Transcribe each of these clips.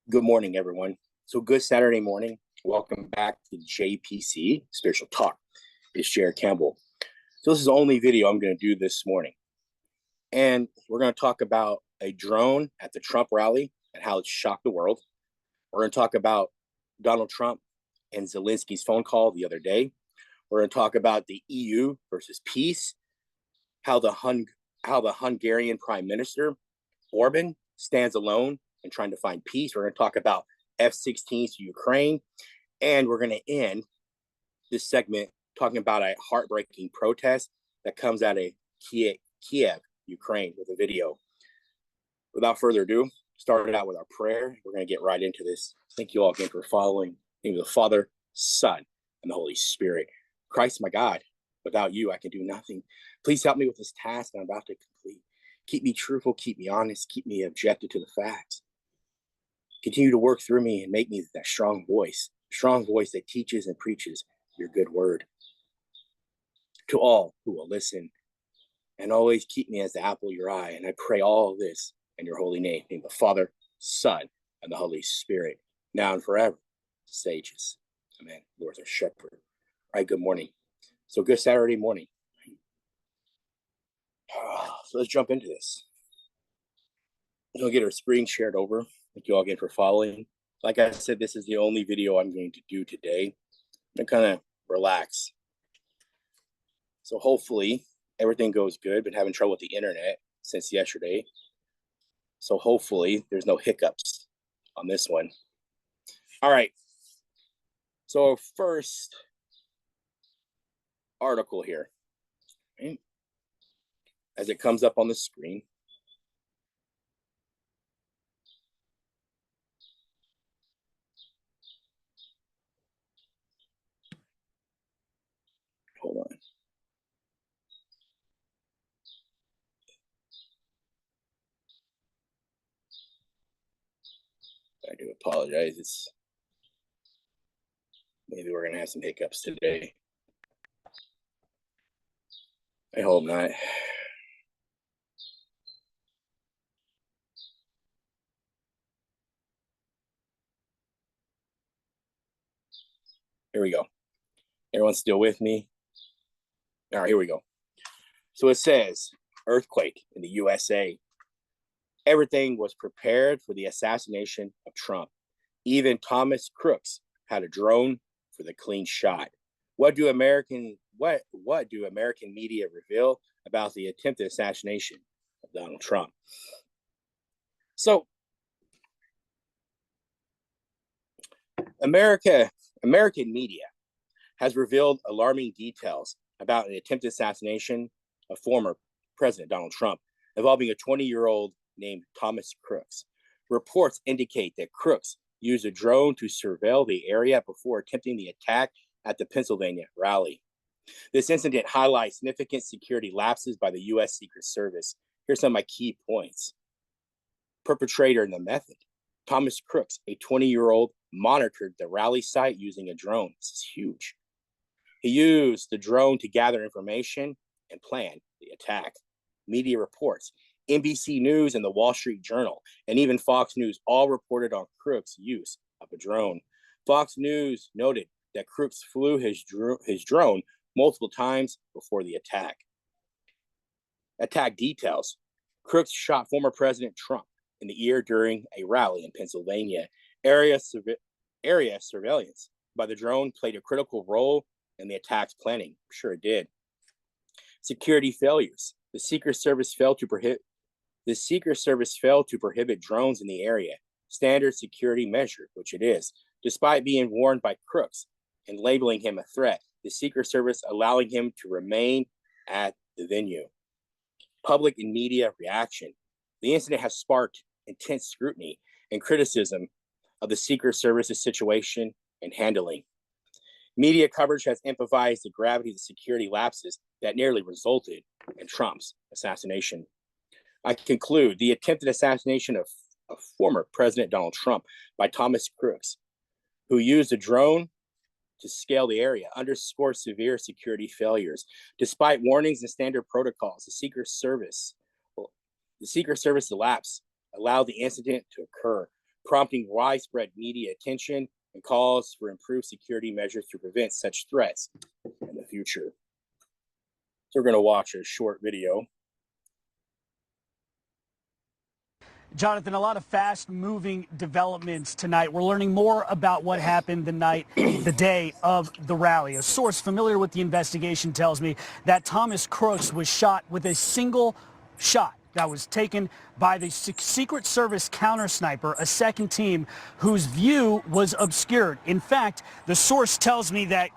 Good morning, everyone. So good Saturday morning. Welcome back to JPC, Spiritual Talk. It's Jared Campbell. So this is the only video I'm going to do this morning. And we're going to talk about a drone at the Trump rally and how it shocked the world. We're going to talk about Donald Trump and Zelensky's phone call the other day. We're going to talk about the EU versus peace, how the Hungarian Prime Minister Orban stands alone and trying to find peace. We're going to talk about F16 S Ukraine, and we're going to end this segment talking about a heartbreaking protest that comes out of Kyiv, Ukraine, with a video. Without further ado, started out with our prayer. We're going to get right into this. Thank you all again for following. In the name of the Father, Son, and the Holy Spirit. Christ, my God, without you, I can do nothing. Please help me with this task I'm about to complete. Keep me truthful, keep me honest, keep me objective to the facts. Continue to work through me and make me that strong voice that teaches and preaches your good word. To all who will listen, and always keep me as the apple of your eye. And I pray all of this in your holy name, in the Father, Son, and the Holy Spirit, now and forever. Sages. Amen. Lord, our shepherd. All right, good morning. So good Saturday morning. So let's jump into this. We'll get our screen shared over. Thank you all again for following. Like I said, this is the only video I'm going to do today. I'm going to kind of relax. So hopefully everything goes good. Been having trouble with the internet since yesterday. So hopefully there's no hiccups on this one. All right. So first article here, right? As it comes up on the screen. Hold on. I do apologize. Maybe we're gonna have some hiccups today. I hope not. Here we go. Everyone's still with me? All right, here we go. So it says, earthquake in the USA. Everything was prepared for the assassination of Trump. Even Thomas Crooks had a drone for the clean shot. What do American media reveal about the attempted assassination of Donald Trump? So American media has revealed alarming details about an attempted assassination of former President Donald Trump involving a 20-year-old named Thomas Crooks. Reports indicate that Crooks used a drone to surveil the area before attempting the attack at the Pennsylvania rally. This incident highlights significant security lapses by the U.S. Secret Service. Here's some of my key points. Perpetrator and the method. Thomas Crooks, a 20-year-old, monitored the rally site using a drone. This is huge. He used the drone to gather information and plan the attack. Media reports, NBC News and the Wall Street Journal, and even Fox News all reported on Crooks' use of a drone. Fox News noted that Crooks flew his drone multiple times before the attack. Attack details. Crooks shot former President Trump in the ear during a rally in Pennsylvania. Area surveillance by the drone played a critical role in the attack's planning. I'm sure it did. Security failures. The Secret Service failed to prohibit drones in the area. Standard security measure, which it is. Despite being warned by Crooks and labeling him a threat, the Secret Service allowing him to remain at the venue. Public and media reaction. The incident has sparked intense scrutiny and criticism of the Secret Service's situation and handling. Media coverage has emphasized the gravity of the security lapses that nearly resulted in Trump's assassination. I conclude the attempted assassination of former President Donald Trump by Thomas Crooks, who used a drone to scale the area, underscores severe security failures. Despite warnings and standard protocols, the Secret Service lapse allowed the incident to occur. prompting widespread media attention and calls for improved security measures to prevent such threats in the future. So we're going to watch a short video. Jonathan, a lot of fast-moving developments tonight. We're learning more about what happened the day of the rally. A source familiar with the investigation tells me that Thomas Crooks was shot with a single shot that was taken by the Secret Service counter sniper, a second team whose view was obscured. In fact, the source tells me that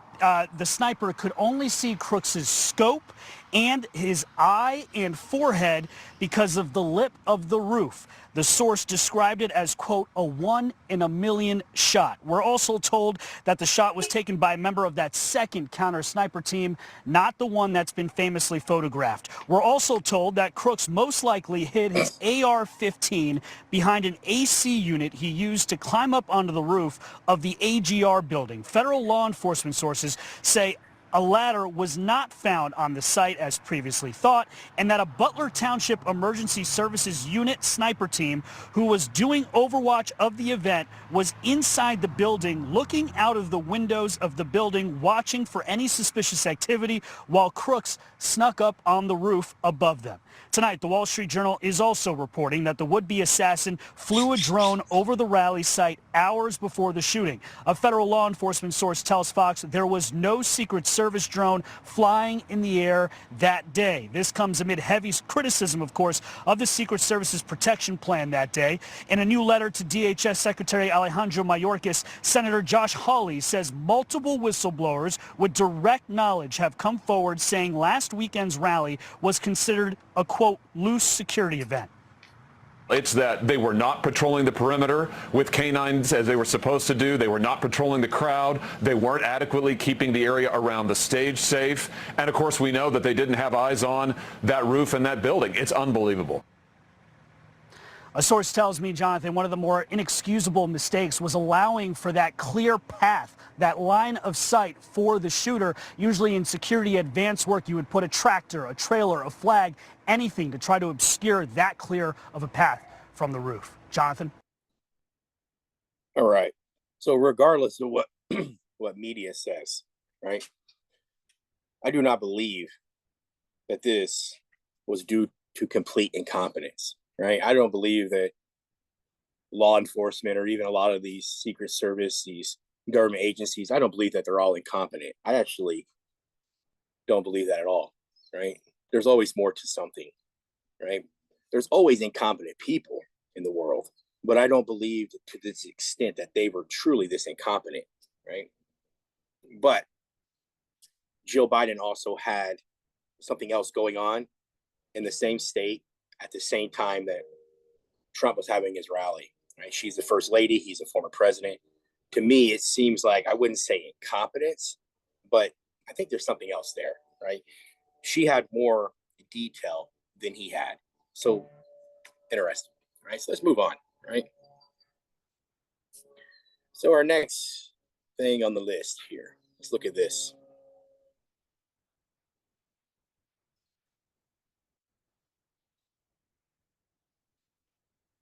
the sniper could only see Crooks's scope and his eye and forehead because of the lip of the roof. The source described it as, quote, a 1 in a million shot. We're also told that the shot was taken by a member of that second counter sniper team, not the one that's been famously photographed. We're also told that Crooks most likely hid his AR-15 behind an AC unit he used to climb up onto the roof of the AGR building. Federal law enforcement sources say a ladder was not found on the site as previously thought, and that a Butler Township Emergency Services Unit sniper team who was doing overwatch of the event was inside the building, looking out of the windows of the building, watching for any suspicious activity while Crooks snuck up on the roof above them. Tonight, the Wall Street Journal is also reporting that the would-be assassin flew a drone over the rally site hours before the shooting. A federal law enforcement source tells Fox there was no Secret Service drone flying in the air that day. This comes amid heavy criticism, of course, of the Secret Service's protection plan that day. In a new letter to DHS Secretary Alejandro Mayorkas, Senator Josh Hawley says multiple whistleblowers with direct knowledge have come forward saying last weekend's rally was considered a, quote, loose security event. It's that they were not patrolling the perimeter with canines as they were supposed to do. They were not patrolling the crowd. They weren't adequately keeping the area around the stage safe. And of course, we know that they didn't have eyes on that roof and that building. It's unbelievable. A source tells me, Jonathan, one of the more inexcusable mistakes was allowing for that clear path, that line of sight for the shooter. Usually in security advance work, you would put a tractor, a trailer, a flag, anything to try to obscure that clear of a path from the roof. Jonathan? All right. So regardless of what what media says, right, I do not believe that this was due to complete incompetence. Right. I don't believe that law enforcement or even a lot of these Secret Service, these government agencies, I don't believe that they're all incompetent. I actually don't believe that at all. Right. There's always more to something. Right. There's always incompetent people in the world, but I don't believe to this extent that they were truly this incompetent. Right. But Joe Biden also had something else going on in the same state at the same time that Trump was having his rally, right? She's the first lady. He's a former president. To me, it seems like, I wouldn't say incompetence, but I think there's something else there, right? She had more detail than he had. So interesting, right? So let's move on, right? So our next thing on the list here, let's look at this.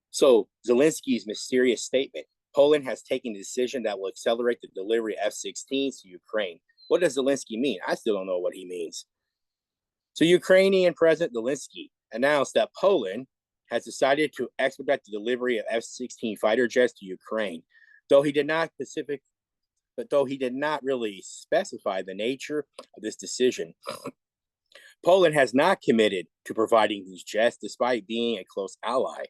So Zelensky's mysterious statement, Poland has taken a decision that will accelerate the delivery of F-16s to Ukraine. What does Zelensky mean? I still don't know what he means. So Ukrainian President Zelensky announced that Poland has decided to expedite the delivery of F-16 fighter jets to Ukraine, though he did not really specify the nature of this decision. Poland has not committed to providing these jets despite being a close ally.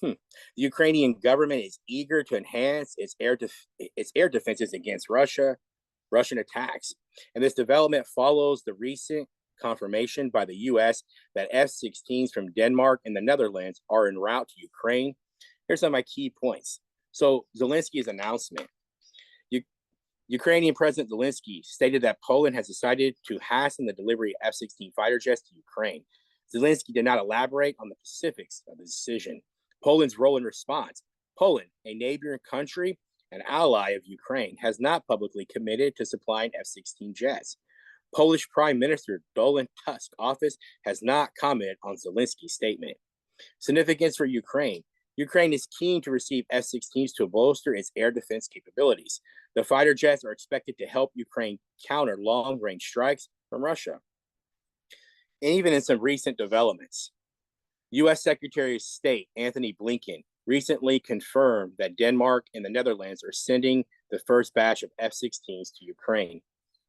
The Ukrainian government is eager to enhance its air defenses against Russian attacks. And this development follows the recent confirmation by the U.S. that F-16s from Denmark and the Netherlands are en route to Ukraine. Here's some of my key points. So Zelensky's announcement. Ukrainian President Zelensky stated that Poland has decided to hasten the delivery of F-16 fighter jets to Ukraine. Zelensky did not elaborate on the specifics of the decision. Poland's role in response. Poland, a neighboring country, an ally of Ukraine, has not publicly committed to supplying F-16 jets. Polish Prime Minister Donald Tusk's office has not commented on Zelensky's statement. Significance for Ukraine. Ukraine is keen to receive F-16s to bolster its air defense capabilities. The fighter jets are expected to help Ukraine counter long-range strikes from Russia. And even in some recent developments, U.S. Secretary of State Anthony Blinken recently confirmed that Denmark and the Netherlands are sending the first batch of F-16s to Ukraine.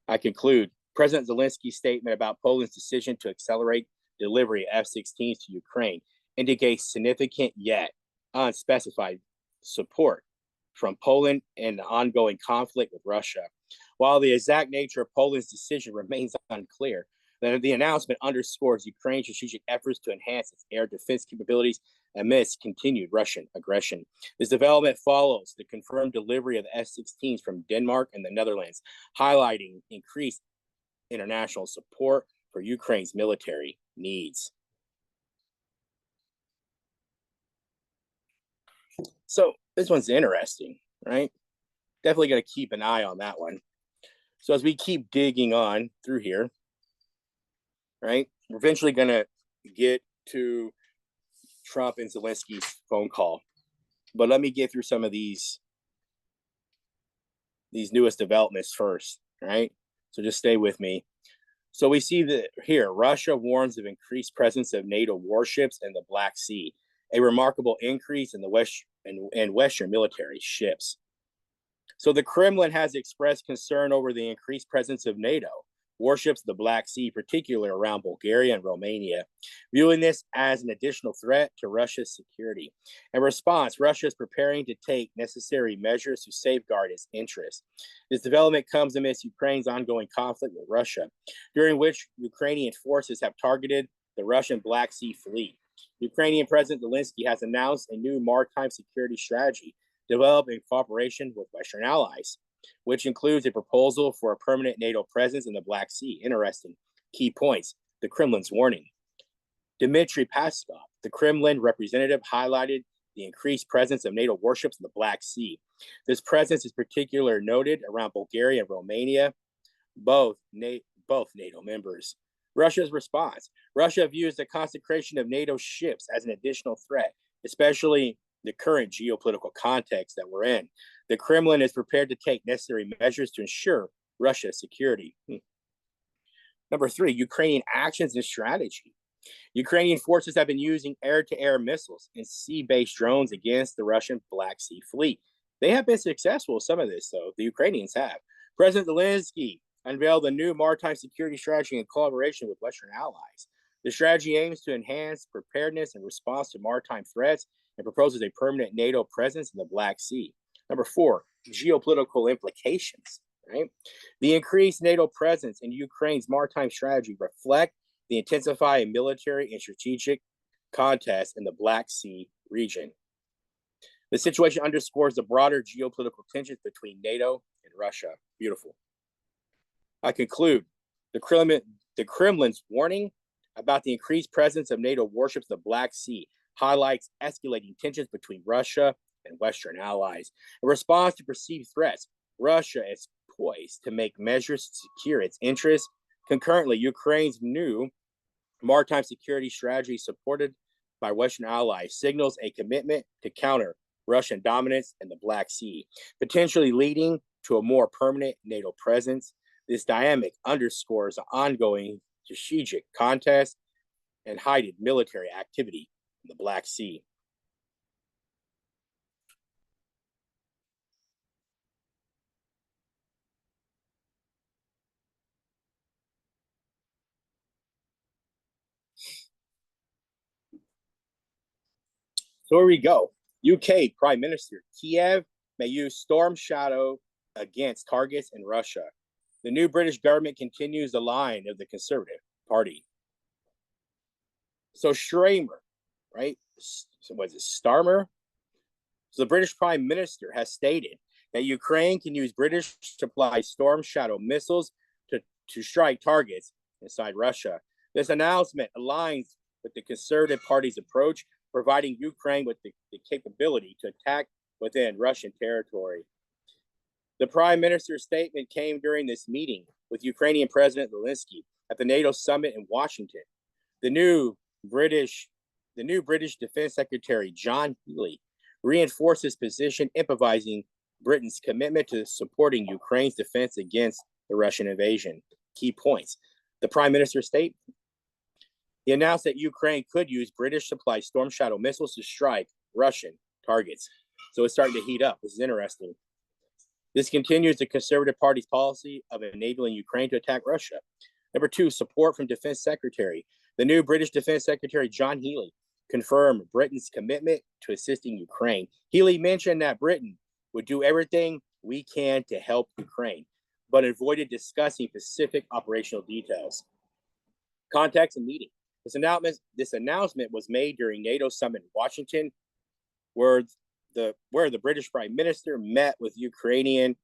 I conclude, President Zelensky's statement about Poland's decision to accelerate delivery of F-16s to Ukraine indicates significant yet unspecified support from Poland in the ongoing conflict with Russia. While the exact nature of Poland's decision remains unclear, the announcement underscores Ukraine's strategic efforts to enhance its air defense capabilities amidst continued Russian aggression. This development follows the confirmed delivery of F-16s from Denmark and the Netherlands, highlighting increased international support for Ukraine's military needs. So this one's interesting, right? Definitely going to keep an eye on that one. So as we keep digging on through here, right, we're eventually going to get to Trump and Zelensky's phone call. But let me get through some of these newest developments first, right? So just stay with me. So we see that here, Russia warns of increased presence of NATO warships in the Black Sea, a remarkable increase in the Western military ships. So the Kremlin has expressed concern over the increased presence of NATO warships in the Black Sea, particularly around Bulgaria and Romania, viewing this as an additional threat to Russia's security. In response, Russia is preparing to take necessary measures to safeguard its interests. This development comes amidst Ukraine's ongoing conflict with Russia, during which Ukrainian forces have targeted the Russian Black Sea fleet. Ukrainian President Zelensky has announced a new maritime security strategy developed in cooperation with Western allies, which includes a proposal for a permanent NATO presence in the Black Sea. Interesting. Key points. The Kremlin's warning. Dmitry Peskov, the Kremlin representative, highlighted the increased presence of NATO warships in the Black Sea. This presence is particularly noted around Bulgaria and Romania, both NATO members. Russia's response. Russia views the consecration of NATO ships as an additional threat, especially the current geopolitical context that we're in. The Kremlin is prepared to take necessary measures to ensure Russia's security. Number 3, Ukrainian actions and strategy. Ukrainian forces have been using air-to-air missiles and sea-based drones against the Russian Black Sea fleet. They have been successful with some of this, though. The Ukrainians have. President Zelensky unveiled a new maritime security strategy in collaboration with Western allies. The strategy aims to enhance preparedness and response to maritime threats and proposes a permanent NATO presence in the Black Sea. Number 4, geopolitical implications. Right? The increased NATO presence in Ukraine's maritime strategy reflect the intensifying military and strategic contest in the Black Sea region. The situation underscores the broader geopolitical tensions between NATO and Russia. Beautiful. I conclude, the Kremlin's warning about the increased presence of NATO warships in the Black Sea highlights escalating tensions between Russia and Western allies. In response to perceived threats, Russia is poised to make measures to secure its interests. Concurrently, Ukraine's new maritime security strategy, supported by Western allies, signals a commitment to counter Russian dominance in the Black Sea, potentially leading to a more permanent NATO presence. This dynamic underscores the ongoing strategic contest and heightened military activity in the Black Sea. So here we go. UK Prime Minister, Kyiv may use storm shadow against targets in Russia. The new British government continues the line of the Conservative Party. So Starmer, right? So was it Starmer? So the British Prime Minister has stated that Ukraine can use British supply Storm Shadow missiles to strike targets inside Russia. This announcement aligns with the Conservative Party's approach, providing Ukraine with the capability to attack within Russian territory. The Prime Minister's statement came during this meeting with Ukrainian President Zelensky at the NATO summit in Washington. The new British the new British Defense Secretary, John Healey, reinforced his position, emphasizing Britain's commitment to supporting Ukraine's defense against the Russian invasion. Key points. The Prime Minister's statement. He announced that Ukraine could use British-supplied Storm Shadow missiles to strike Russian targets. So it's starting to heat up. This is interesting. This continues the Conservative Party's policy of enabling Ukraine to attack Russia. Number two, support from Defense Secretary. The new British Defense Secretary, John Healey, confirmed Britain's commitment to assisting Ukraine. Healey mentioned that Britain would do everything we can to help Ukraine, but avoided discussing specific operational details. Context and meeting. This announcement was made during NATO summit in Washington, where the British Prime Minister met with Ukrainian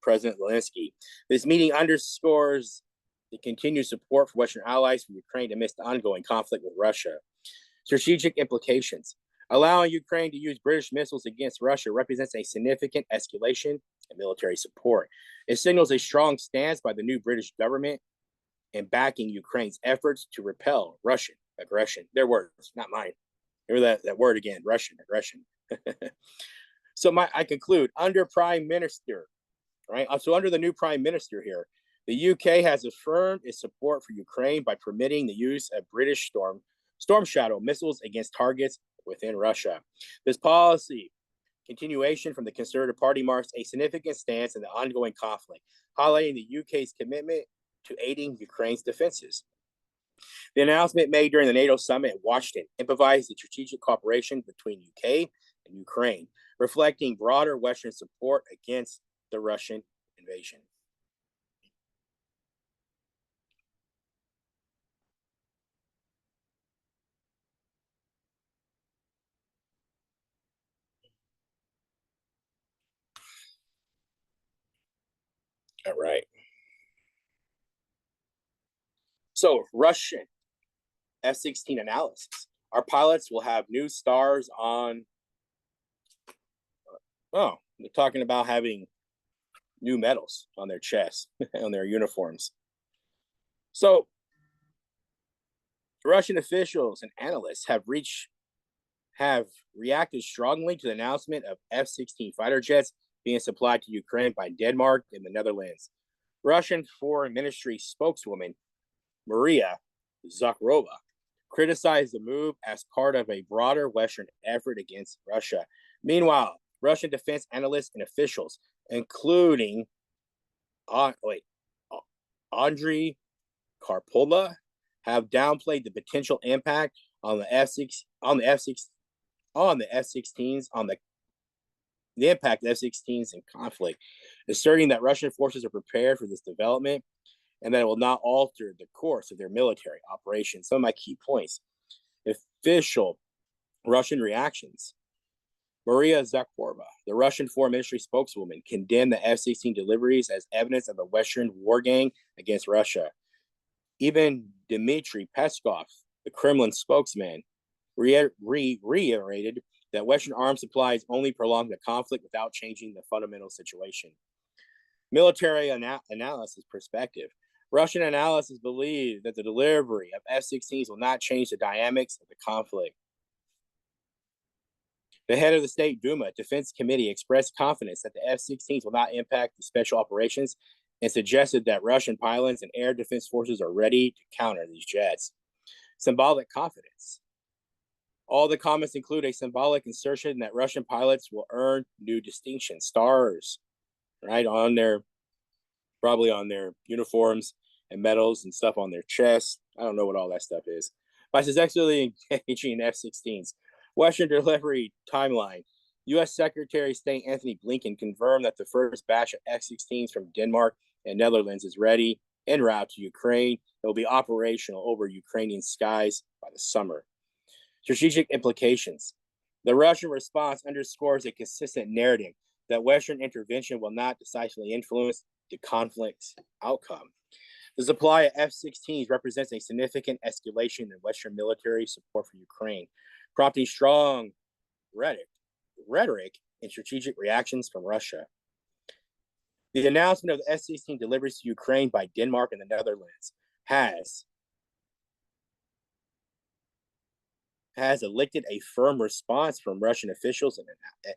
President Zelensky. This meeting underscores the continued support for Western allies for Ukraine amidst the ongoing conflict with Russia. Strategic implications. Allowing Ukraine to use British missiles against Russia represents a significant escalation in military support. It signals a strong stance by the new British government in backing Ukraine's efforts to repel Russian aggression. Their words, not mine. Hear that word again, Russian aggression. So I conclude, under Prime Minister, right? So under the new Prime Minister here, the UK has affirmed its support for Ukraine by permitting the use of British Storm Shadow missiles against targets within Russia. This policy continuation from the Conservative Party marks a significant stance in the ongoing conflict, highlighting the UK's commitment to aiding Ukraine's defenses. The announcement made during the NATO summit in Washington emphasized the strategic cooperation between UK and Ukraine, reflecting broader Western support against the Russian invasion. All right. So Russian F16 analysis. Our pilots will have new stars on. Oh, they're talking about having new medals on their chests, on their uniforms. So Russian officials and analysts have reacted strongly to the announcement of F-16 fighter jets being supplied to Ukraine by Denmark and the Netherlands. Russian Foreign Ministry spokeswoman Maria Zakharova criticized the move as part of a broader Western effort against Russia. Meanwhile, Russian defense analysts and officials, including Andriy Karpola, have downplayed the potential impact on the F-16s the impact of F-16s in conflict, asserting that Russian forces are prepared for this development and that it will not alter the course of their military operations. Some of my key points. Official Russian reactions. Maria Zakharova, the Russian Foreign Ministry spokeswoman, condemned the F-16 deliveries as evidence of a Western war gang against Russia. Even Dmitry Peskov, the Kremlin spokesman, reiterated that Western arms supplies only prolong the conflict without changing the fundamental situation. Military analysis perspective. Russian analysts believe that the delivery of F-16s will not change the dynamics of the conflict. The head of the State Duma Defense Committee expressed confidence that the F-16s will not impact the special operations and suggested that Russian pilots and air defense forces are ready to counter these jets. Symbolic confidence. All the comments include a symbolic insertion that Russian pilots will earn new distinction, stars, right, probably on their uniforms and medals and stuff on their chests. I don't know what all that stuff is. By successfully engaging in F-16s. Western delivery timeline. U.S. Secretary of State Anthony Blinken confirmed that the first batch of F-16s from Denmark and Netherlands is ready en route to Ukraine. It will be operational over Ukrainian skies by the summer. Strategic implications. The Russian response underscores a consistent narrative that Western intervention will not decisively influence the conflict's outcome. The supply of F-16s represents a significant escalation in Western military support for Ukraine, prompting strong rhetoric and strategic reactions from Russia. The announcement of the F-16 deliveries to Ukraine by Denmark and the Netherlands has has elicited a firm response from Russian officials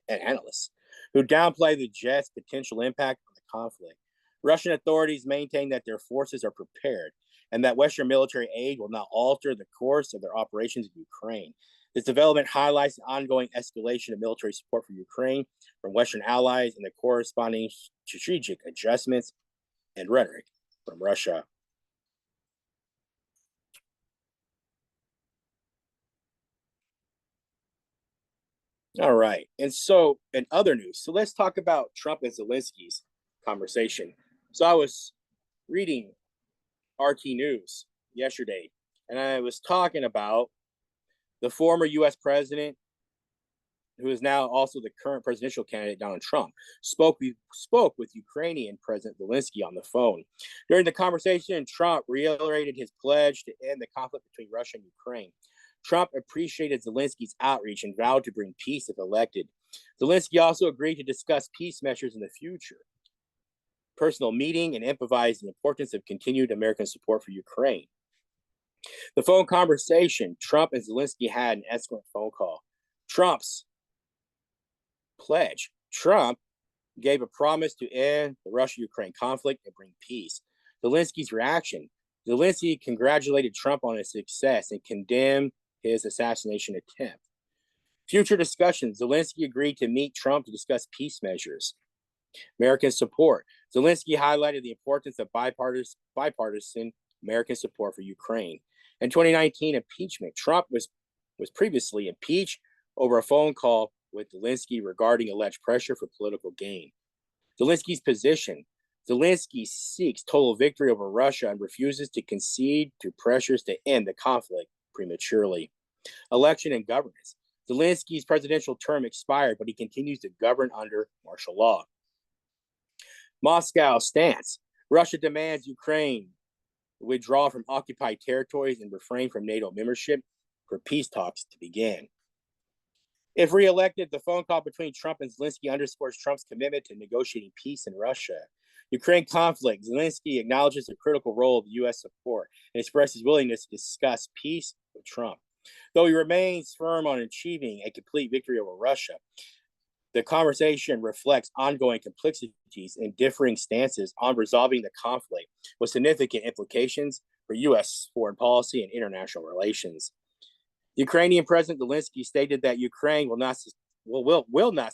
and analysts who downplay the jet's potential impact on the conflict. Russian authorities maintain that their forces are prepared and that Western military aid will not alter the course of their operations in Ukraine. This development highlights the ongoing escalation of military support for Ukraine from Western allies and the corresponding strategic adjustments and rhetoric from Russia. All right. And so, in other news, so let's talk about Trump and Zelensky's conversation. So, I was reading RT News yesterday, and I was talking about the former U.S. president, who is now also the current presidential candidate, Donald Trump, spoke with Ukrainian President Zelensky on the phone. During the conversation, Trump reiterated his pledge to end the conflict between Russia and Ukraine. Trump appreciated Zelensky's outreach and vowed to bring peace if elected. Zelensky also agreed to discuss peace measures in the future, personal meeting, and emphasized the importance of continued American support for Ukraine. The phone conversation Trump and Zelensky had an excellent phone call. Trump's pledge. Trump gave a promise to end the Russia-Ukraine conflict and bring peace. Zelensky's reaction. Zelensky congratulated Trump on his success and condemned his assassination attempt. Future discussions. Zelensky agreed to meet Trump to discuss peace measures. American support. Zelensky highlighted the importance of bipartisan American support for Ukraine. In 2019, impeachment. Trump was previously impeached over a phone call with Zelensky regarding alleged pressure for political gain. Zelensky's position. Zelensky seeks total victory over Russia and refuses to concede to pressures to end the conflict prematurely. Election and governance. Zelensky's presidential term expired, but he continues to govern under martial law. Moscow stance. Russia demands Ukraine withdraw from occupied territories and refrain from NATO membership for peace talks to begin. If reelected, the phone call between Trump and Zelensky underscores Trump's commitment to negotiating peace in Russia. Ukraine conflict. Zelensky acknowledges the critical role of U.S. support and expresses willingness to discuss peace with Trump. Though he remains firm on achieving a complete victory over Russia, the conversation reflects ongoing complexities and differing stances on resolving the conflict, with significant implications for U.S. foreign policy and international relations. Ukrainian President Zelensky stated that Ukraine will not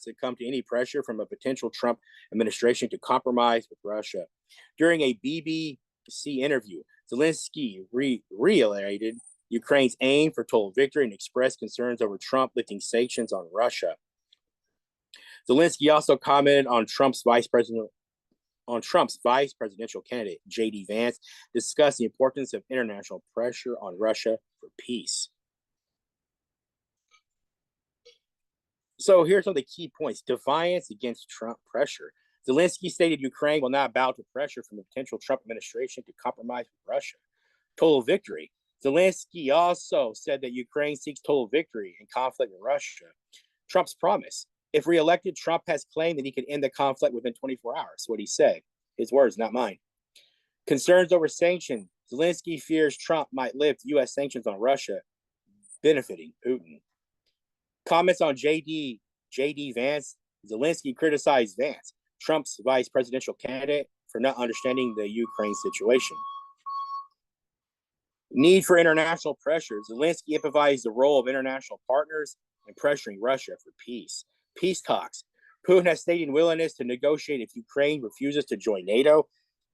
succumb to any pressure from a potential Trump administration to compromise with Russia. During a BBC interview, Zelensky reiterated Ukraine's aim for total victory and expressed concerns over Trump lifting sanctions on Russia. Zelensky also commented on Trump's vice presidential candidate, J.D. Vance, discussed the importance of international pressure on Russia for peace. So here's some of the key points. Defiance against Trump pressure. Zelensky stated Ukraine will not bow to pressure from the potential Trump administration to compromise with Russia. Total victory. Zelensky also said that Ukraine seeks total victory in conflict with Russia. Trump's promise. If reelected, Trump has claimed that he could end the conflict within 24 hours. What he said. His words, not mine. Concerns over sanctions. Zelensky fears Trump might lift U.S. sanctions on Russia, benefiting Putin. Comments on J.D. Vance. Zelensky criticized Vance, Trump's vice presidential candidate, for not understanding the Ukraine situation. Need for international pressure. Zelensky emphasized the role of international partners in pressuring Russia for peace. Peace talks. Putin has stated willingness to negotiate if Ukraine refuses to join NATO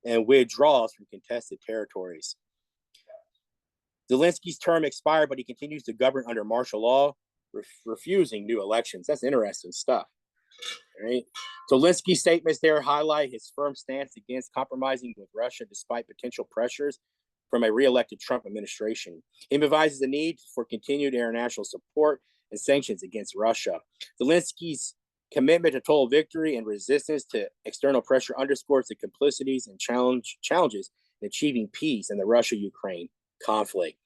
and withdraws from contested territories. Zelensky's term expired, but he continues to govern under martial law, refusing new elections. That's interesting stuff. All right. Zelensky's statements there highlight his firm stance against compromising with Russia despite potential pressures from a re-elected Trump administration. He emphasizes the need for continued international support and sanctions against Russia. Zelensky's commitment to total victory and resistance to external pressure underscores the complicities and challenges in achieving peace in the Russia-Ukraine conflict.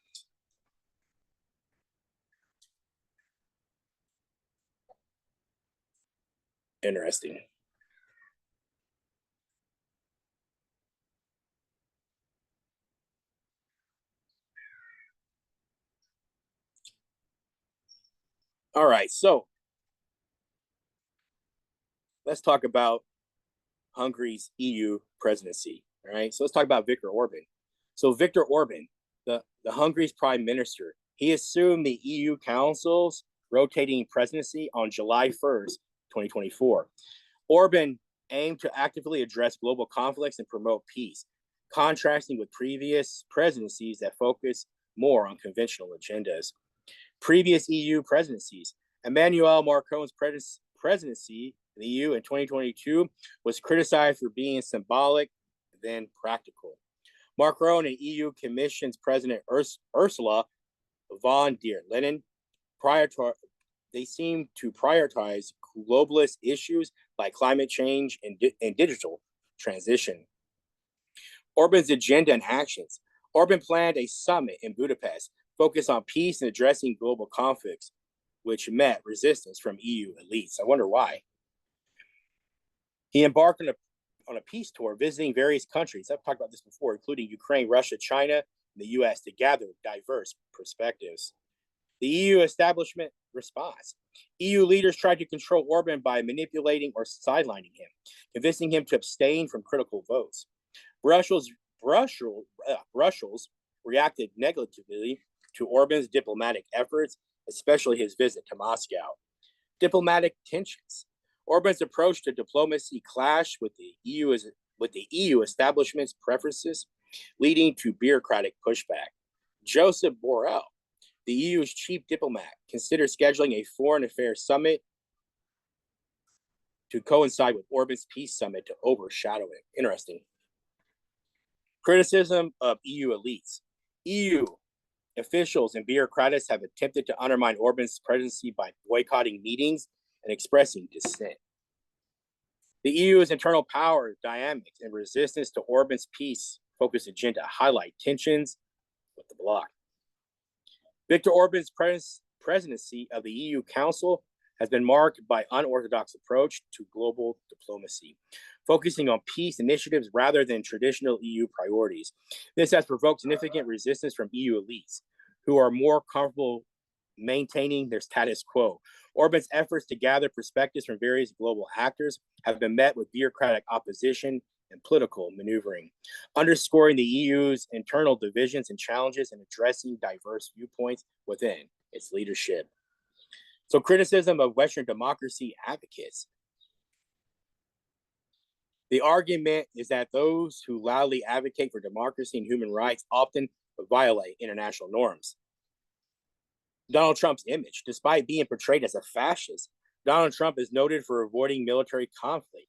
Interesting. All right, so let's talk about Hungary's EU presidency. All right, so let's talk about Viktor Orban. So Viktor Orban, the Hungary's prime minister, he assumed the EU Council's rotating presidency on July 1st, 2024. Orban aimed to actively address global conflicts and promote peace, contrasting with previous presidencies that focus more on conventional agendas. Previous EU presidencies, Emmanuel Macron's presidency in the EU in 2022 was criticized for being symbolic than practical. Macron and EU Commission's President Ursula von der Leyen they seem to prioritize globalist issues like climate change and digital transition. Orban's agenda and actions. Orban planned a summit in Budapest focused on peace and addressing global conflicts, which met resistance from EU elites. I wonder why. He embarked on a peace tour, visiting various countries. I've talked about this before, including Ukraine, Russia, China, and the US, to gather diverse perspectives. The EU establishment response. EU leaders tried to control Orban by manipulating or sidelining him, convincing him to abstain from critical votes. Brussels reacted negatively to Orban's diplomatic efforts, especially his visit to Moscow. Diplomatic tensions. Orban's approach to diplomacy clashed with the EU establishment's preferences, leading to bureaucratic pushback. Joseph Borrell, the EU's chief diplomat, considered scheduling a foreign affairs summit to coincide with Orban's peace summit to overshadow it. Interesting. Criticism of EU elites. EU officials and bureaucrats have attempted to undermine Orban's presidency by boycotting meetings and expressing dissent. The EU's internal power dynamics and resistance to Orban's peace-focused agenda highlight tensions with the bloc. Viktor Orban's presidency of the EU Council has been marked by an unorthodox approach to global diplomacy, focusing on peace initiatives rather than traditional EU priorities. This has provoked significant resistance from EU elites, who are more comfortable maintaining their status quo. Orban's efforts to gather perspectives from various global actors have been met with bureaucratic opposition and political maneuvering, underscoring the EU's internal divisions and challenges in addressing diverse viewpoints within its leadership. So, criticism of Western democracy advocates. The argument is that those who loudly advocate for democracy and human rights often violate international norms. Donald Trump's image. Despite being portrayed as a fascist, Donald Trump is noted for avoiding military conflict.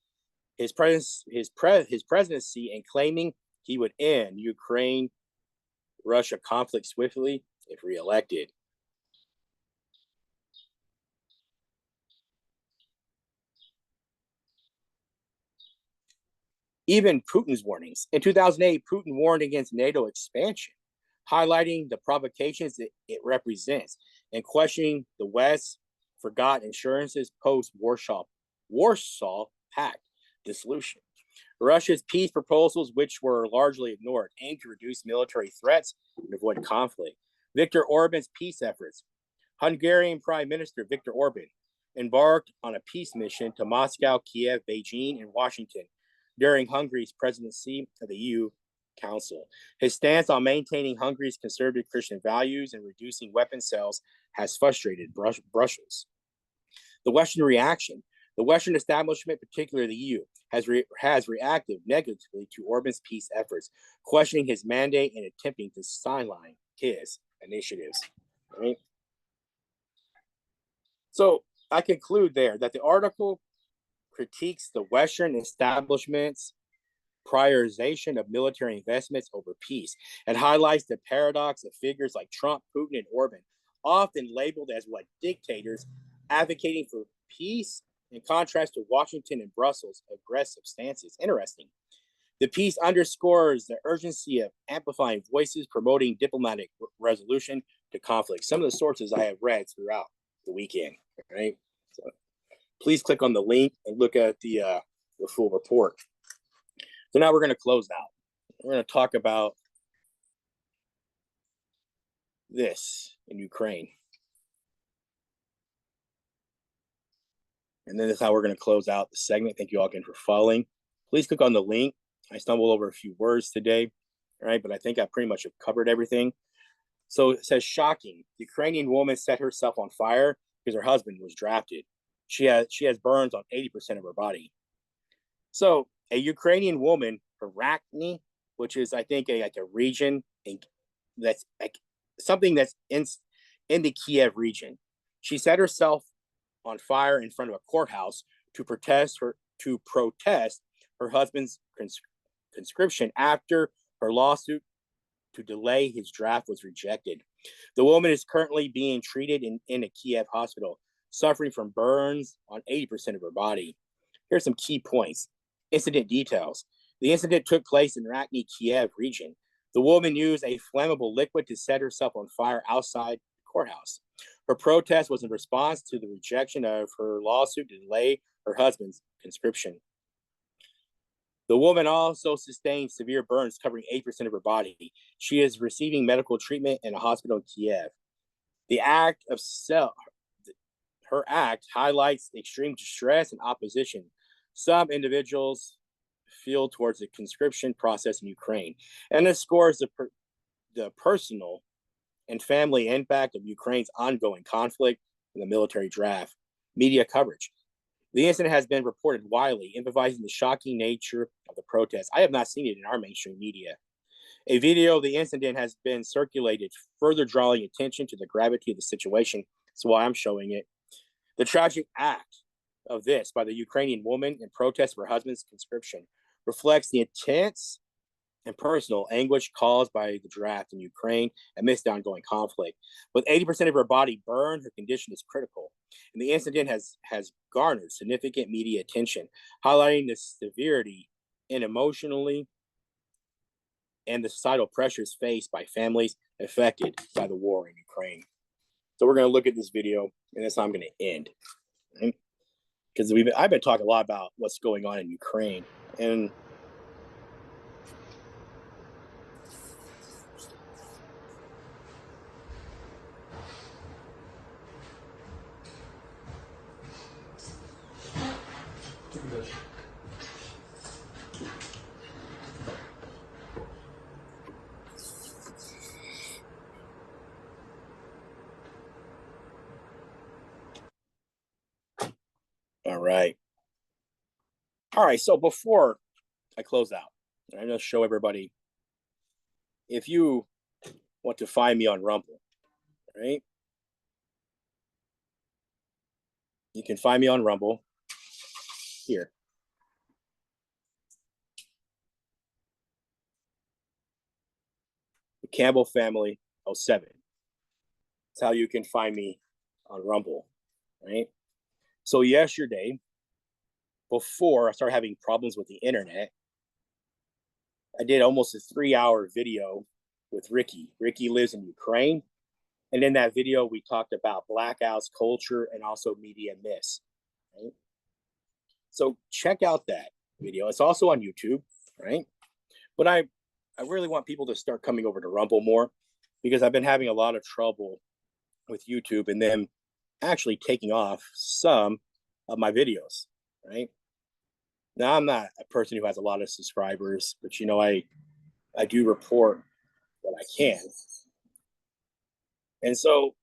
His presidency and claiming he would end Ukraine-Russia conflict swiftly if reelected. Even Putin's warnings. In 2008, Putin warned against NATO expansion, highlighting the provocations it represents and questioning the West's forgotten assurances post-Warsaw Pact dissolution. Russia's peace proposals, which were largely ignored, aimed to reduce military threats and avoid conflict. Viktor Orban's peace efforts. Hungarian Prime Minister Viktor Orban embarked on a peace mission to Moscow, Kyiv, Beijing, and Washington during Hungary's presidency of the EU Council. His stance on maintaining Hungary's conservative Christian values and reducing weapon sales has frustrated Brussels. The Western reaction. The Western establishment, particularly the EU, has reacted negatively to Orban's peace efforts, questioning his mandate and attempting to sideline his initiatives. Right? So I conclude there that the article critiques the Western establishment's prioritization of military investments over peace and highlights the paradox of figures like Trump, Putin, and Orban, often labeled as what dictators advocating for peace in contrast to Washington and Brussels' aggressive stances. Interesting. The piece underscores the urgency of amplifying voices, promoting diplomatic resolution to conflict. Some of the sources I have read throughout the weekend, right? So please click on the link and look at the full report. So now we're going to close out. We're going to talk about this in Ukraine. And then that's how we're going to close out the segment. Thank you all again for following. Please click on the link. I stumbled over a few words today, right? But I think I pretty much have covered everything. So it says, shocking. Ukrainian woman set herself on fire because her husband was drafted. She has burns on 80% of her body. So a Ukrainian woman, Arachne, which is, I think, a region that's like something that's in the Kyiv region. She set herself on fire in front of a courthouse to protest her husband's conscription after her lawsuit to delay his draft was rejected. The woman is currently being treated in a Kyiv hospital, suffering from burns on 80% of her body. Here's some key points. Incident details. The incident took place in Arachne, Kyiv region. The woman used a flammable liquid to set herself on fire outside the courthouse. Her protest was in response to the rejection of her lawsuit to delay her husband's conscription. The woman also sustained severe burns covering 8% of her body. She is receiving medical treatment in a hospital in Kyiv. Her act highlights extreme distress and opposition some individuals feel towards the conscription process in Ukraine, and underscores the personal and family impact of Ukraine's ongoing conflict and the military draft. Media coverage. The incident has been reported widely, emphasizing the shocking nature of the protest. I have not seen it in our mainstream media. A video of the incident has been circulated, further drawing attention to the gravity of the situation. That's why I'm showing it. The tragic act of this by the Ukrainian woman in protest of her husband's conscription reflects the intense and personal anguish caused by the draft in Ukraine amidst the ongoing conflict. With 80% of her body burned, her condition is critical. And the incident has garnered significant media attention, highlighting the severity and emotionally and the societal pressures faced by families affected by the war in Ukraine. So we're going to look at this video, and that's how I'm going to end. Because I've been talking a lot about what's going on in Ukraine, and all right. So before I close out, I'm going to show everybody, if you want to find me on Rumble, right? You can find me on Rumble here. The Campbell Family 07. That's how you can find me on Rumble, right? So yesterday, before I started having problems with the internet, I did almost a 3-hour video with Ricky. Ricky lives in Ukraine. And in that video, we talked about blackouts, culture, and also media myths. Right? So check out that video. It's also on YouTube, right? But I really want people to start coming over to Rumble more, because I've been having a lot of trouble with YouTube and them actually taking off some of my videos, right? Now, I'm not a person who has a lot of subscribers, but I do report what I can. And so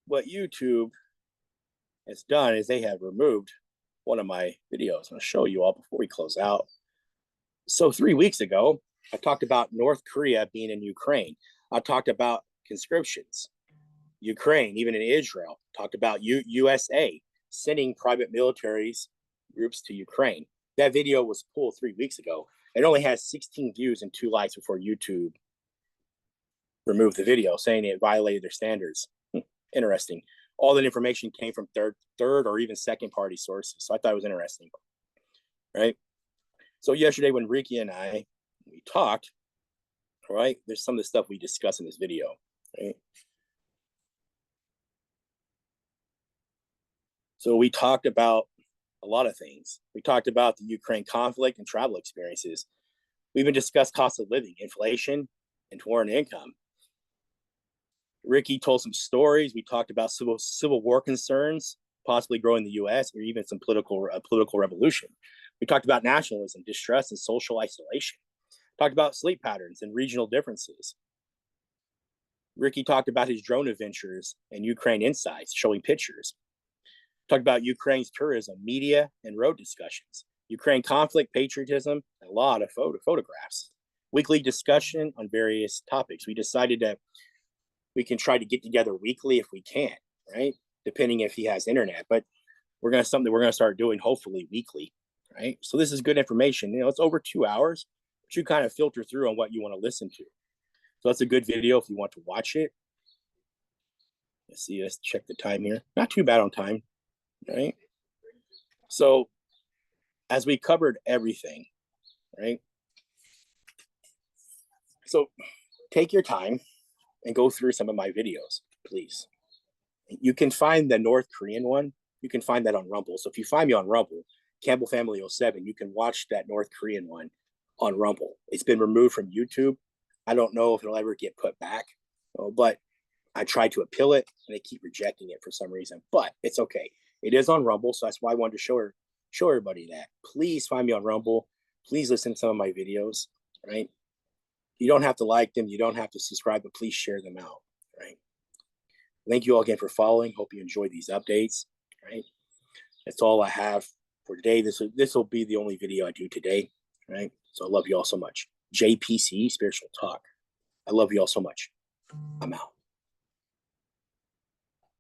what YouTube has done is they have removed one of my videos. I'm going to show you all before we close out. So 3 weeks ago, I talked about North Korea being in Ukraine. I talked about conscriptions, Ukraine, even in Israel. Talked about USA sending private military groups to Ukraine. That video was pulled 3 weeks ago. It only has 16 views and 2 likes before YouTube removed the video, saying it violated their standards. Interesting. All that information came from third or even second party sources. So I thought it was interesting, right? So yesterday when Ricky and we talked, right, there's some of the stuff we discussed in this video, right? So we talked about a lot of things. We talked about the Ukraine conflict and travel experiences. We even discussed cost of living, inflation, and foreign income. Ricky told some stories. We talked about civil war concerns possibly growing the U.S. or even some political revolution. We talked about nationalism, distress, and social isolation. Talked about sleep patterns and regional differences. Ricky talked about his drone adventures and Ukraine insights, showing pictures. Talked about Ukraine's tourism, media, and road discussions. Ukraine conflict, patriotism, and a lot of photographs. Weekly discussion on various topics. We decided that we can try to get together weekly if we can, right? Depending if he has internet, but something we're gonna start doing hopefully weekly, right? So this is good information. It's over 2 hours, but you kind of filter through on what you want to listen to. So that's a good video if you want to watch it. Let's check the time here. Not too bad on time, right? So as we covered everything, right? So take your time and go through some of my videos, please. You can find the North Korean one. You can find that on Rumble. So if you find me on Rumble, Campbell Family 07, you can watch that North Korean one on Rumble. It's been removed from YouTube. I don't know if it'll ever get put back, but I tried to appeal it and they keep rejecting it for some reason, but it's okay. It is on Rumble. So that's why I wanted to show everybody that. Please find me on Rumble. Please listen to some of my videos, right? You don't have to like them. You don't have to subscribe, but please share them out, right? Thank you all again for following. Hope you enjoyed these updates, right? That's all I have for today. This will be the only video I do today, right? So I love you all so much. JPC Spiritual Talk. I love you all so much. I'm out.